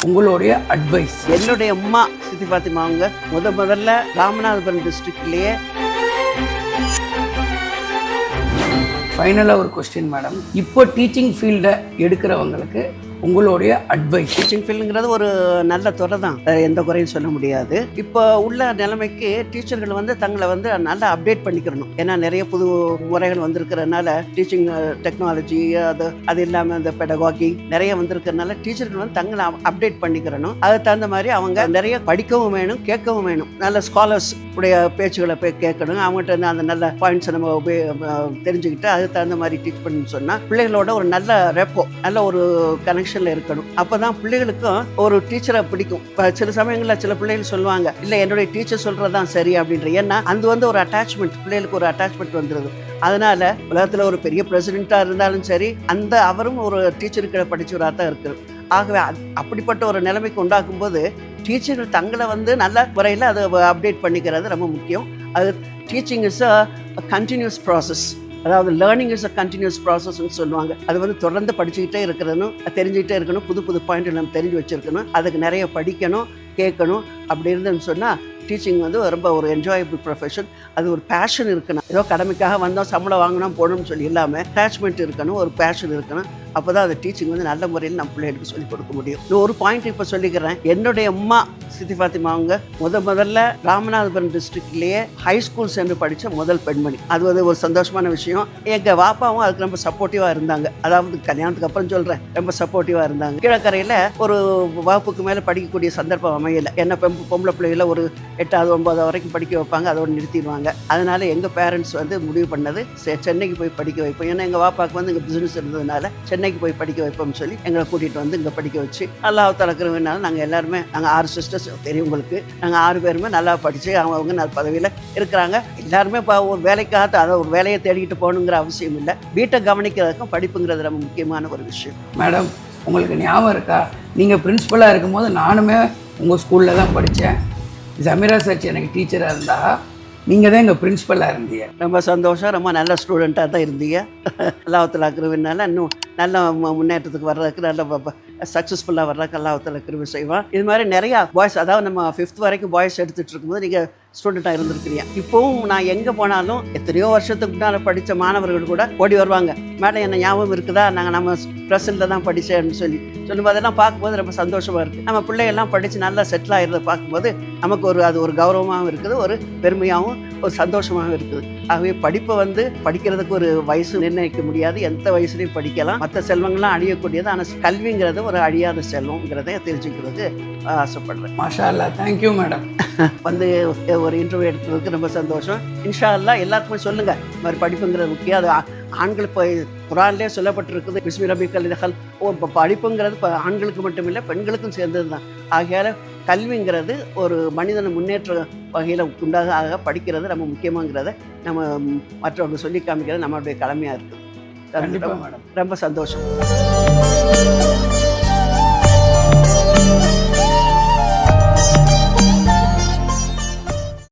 உங்களுடைய அட்வைஸ். என்னுடைய அம்மா சித்தி பாத்திமா அவங்க முதல்ல ராமநாதபுரம் டிஸ்ட்ரிக்ட்லேயே. ஃபைனலாக ஒரு கொஸ்டின் மேடம், இப்போ டீச்சிங் ஃபீல்டை எடுக்கிறவங்களுக்கு உங்களுடைய அட்வைஸ். டீச்சிங் ஃபீல்டுங்கிறது ஒரு நல்ல துறை தான், எந்த குறையும் சொல்ல முடியாது. இப்போ உள்ள நிலைமைக்கு டீச்சர்கள் வந்து தங்களை வந்து நல்லா அப்டேட் பண்ணிக்கிறணும். ஏன்னா நிறைய புது முறைகள் வந்திருக்கிறதுனால டீச்சிங் டெக்னாலஜி அது இல்லாமல் இந்த பெடகாகி நிறைய வந்திருக்கிறதுனால டீச்சர்கள் வந்து தங்களை அப்டேட் பண்ணிக்கிறணும். அதுக்கு தகுந்த மாதிரி அவங்க நிறைய படிக்கவும் வேணும், கேட்கவும் வேணும். நல்ல ஸ்காலர்ஸ் உடைய பேச்சுகளை போய் கேட்கணும். அவங்ககிட்ட இருந்து அந்த நல்ல பாயிண்ட்ஸை நம்ம தெரிஞ்சுக்கிட்டு அதுக்கு தகுந்த மாதிரி டீச் பண்ணணும்னு சொன்னால் பிள்ளைகளோட ஒரு நல்ல ரெப்போ, நல்ல ஒரு கனெக்ஷன் இருக்கணும். அப்பதான் பிள்ளைகளுக்கும் ஒரு டீச்சரை பிடிக்கும். சில சமயங்களில் சில பிள்ளைகள் சொல்லுவாங்க, இல்லை என்னுடைய டீச்சர் சொல்றதுதான் சரி அப்படின்ற. ஏன்னா அது வந்து ஒரு அட்டாச்மெண்ட், பிள்ளைகளுக்கு ஒரு அட்டாச்மெண்ட் வந்துடுது. அதனால உலகத்தில் ஒரு பெரிய பிரசிடென்ட்டா இருந்தாலும் சரி, அந்த அவரும் ஒரு டீச்சருக்கு படிச்சவராக தான் இருக்குது. ஆகவே அப்படிப்பட்ட ஒரு நிலைமைக்கு உண்டாக்கும் போது டீச்சர்கள் தங்களை வந்து நல்ல முறையில் அதை அப்டேட் பண்ணிக்கிறது ரொம்ப முக்கியம். அது teaching is a continuous process. அதாவது லேர்னிங் இஸ் அ கண்டினியூஸ் ப்ராசஸ்ன்னு சொல்லுவாங்க. அது வந்து தொடர்ந்து படிச்சுக்கிட்டே இருக்கணும், தெரிஞ்சுக்கிட்டே இருக்கணும், புது புது பாயிண்ட் நம்ம தெரிஞ்சு வச்சுருக்கணும், அதுக்கு நிறைய படிக்கணும், கேட்கணும். அப்படி இருந்துன்னு சொன்னால் டீச்சிங் வந்து ரொம்ப ஒரு என்ஜாயபிள் ப்ரொஃபஷன். அது ஒரு பேஷன் இருக்கணும். ஏதோ கடமைக்காக வந்தோம் சம்பளம் வாங்கணும் போகணும்னு சொல்லி இல்லாமல் அட்டாச்மெண்ட் இருக்கணும், ஒரு பேஷன் இருக்கணும். அப்போ தான் அந்த டீச்சிங் வந்து நல்ல முறையில் நம்ம பிள்ளைகளுக்கு சொல்லிக் கொடுக்க முடியும். ஒரு பாயிண்ட் இப்போ சொல்லிக்கிறேன். என்னுடைய அம்மா சித்தி பாத்திமா அவங்க முதல்ல ராமநாதபுரம் டிஸ்ட்ரிக்ட்லேயே ஹை ஸ்கூல் சென்று படித்த முதல் பெண்மணி. அது வந்து ஒரு சந்தோஷமான விஷயம். எங்கள் வாப்பாவும் அதுக்கு ரொம்ப சப்போர்ட்டிவாக இருந்தாங்க. அதாவது கல்யாணத்துக்கு அப்புறம் சொல்கிறேன், ரொம்ப சப்போர்ட்டிவாக இருந்தாங்க. கீழக்கரையில் ஒரு வகுப்புக்கு மேலே படிக்கக்கூடிய சந்தர்ப்பம் அமையலை. என்ன பொம்பளை பிள்ளைகளை ஒரு 8வது 9வது வரைக்கும் படிக்க வைப்பாங்க, அதோடு நிறுத்திடுவாங்க. அதனால எங்கள் பேரண்ட்ஸ் வந்து முடிவு பண்ணது சென்னைக்கு போய் படிக்க வைப்போம். ஏன்னா எங்கள் வாப்பாவுக்கு வந்து இங்கே பிஸ்னஸ் இருந்ததுனால சென்னைக்கு போய் படிக்க வைப்போம்னு சொல்லி எங்களை கூட்டிகிட்டு வந்து இங்கே படிக்க வச்சு நல்லா திறக்கிறதுனால நாங்கள் எல்லாருமே, நாங்கள் 6 சிஸ்டர்ஸ் தெரியும் உங்களுக்கு, நாங்கள் 6 பேருமே நல்லா படித்து அவங்க நல்ல பதவியில் இருக்கிறாங்க. எல்லாருமே இப்போ ஒரு வேலைக்காக அதை ஒரு வேலையை தேடிக்கிட்டு போகணுங்கிற அவசியம் இல்லை. வீட்டை கவனிக்கிறதுக்கும் படிப்புங்கிறது ரொம்ப முக்கியமான ஒரு விஷயம். மேடம், உங்களுக்கு ஞாபகம் இருக்கா, நீங்கள் பிரின்ஸிபலாக இருக்கும்போது நானுமே உங்கள் ஸ்கூலில் தான் படித்தேன். ஜமீரா சச்சி எனக்கு டீச்சராக இருந்தா, நீங்கள் தான் எங்கள் பிரின்ஸிபலாக இருந்தீங்க. ரொம்ப சந்தோஷம். ரொம்ப நல்ல ஸ்டூடெண்ட்டாக தான் இருந்தீங்க. அல்லாஹ்வுத்தாலா கிருபையினால இன்னும் நல்ல முன்னேற்றத்துக்கு வர்றதுக்கு, நல்ல சக்ஸஸ்ஃபுல்லாக வர்றதுக்கு அல்லாஹ்வுத்தாலா கிருபை செய்வான். இது மாதிரி நிறையா பாய்ஸ், அதாவது நம்ம 5th வரைக்கும் பாய்ஸ் எடுத்துகிட்டு இருக்கும்போது நீங்கள் ஸ்டூடெண்ட்டாக இருந்திருக்கிறீங்க. இப்போவும் நான் எங்கே போனாலும் எத்தனையோ வருஷத்துக்கு முன்னால் படித்த மாணவர்கள் கூட ஓடி வருவாங்க, மேடம் என்ன ஞாபகம் இருக்குதா, நாங்கள் நம்ம ப்ரெசென்ட்டில் தான் படித்தேன்னு சொல்லும்போது அதெல்லாம் பார்க்கும்போது ரொம்ப சந்தோஷமாக இருக்குது. நம்ம பிள்ளைகள்லாம் படித்து நல்லா செட்டில் ஆகிறத பார்க்கும்போது நமக்கு அது ஒரு கௌரவமாகவும் இருக்குது, ஒரு பெருமையாகவும் ஒரு சந்தோஷமாகவும் இருக்குது. ஆகவே படிப்பை வந்து படிக்கிறதுக்கு ஒரு வயசு நிர்ணயிக்க முடியாது, எந்த வயசுலையும் படிக்கலாம். மற்ற செல்வங்கள்லாம் அழியக்கூடியது, ஆனால் கல்விங்கிறது ஒரு அழியாத செல்வங்கிறத தெரிஞ்சுக்கிறதுக்கு ஆசைப்படுறேன். மாஷா அல்லாஹ், தேங்க்யூ மேடம். வந்து ஒரு இன்டர்வியூ எடுத்ததுக்கு ரொம்ப சந்தோஷம். இன்ஷா அல்லாஹ் எல்லாருக்குமே சொல்லுங்கள், இந்த மாதிரி படிப்புங்கிறது முக்கியம். அது ஆண்கள் இப்போ குர்ஆன்லேயே சொல்லப்பட்டிருக்குது, பிஸ்மி ரப்பிக்கல் தஹல். இப்போ படிப்புங்கிறது இப்போ ஆண்களுக்கு மட்டும் இல்லை, பெண்களுக்கும் சேர்ந்தது தான். ஆகையால் கல்விங்கிறது ஒரு மனிதனை முன்னேற்ற வகையில் உண்டாக படிக்கிறது ரொம்ப முக்கியமாங்கிறத நம்ம மற்றவர்கள் சொல்லி காமிக்கிறது நம்மளுடைய கடமையாக இருக்குது. கண்டிப்பாக மேடம். ரொம்ப சந்தோஷம்.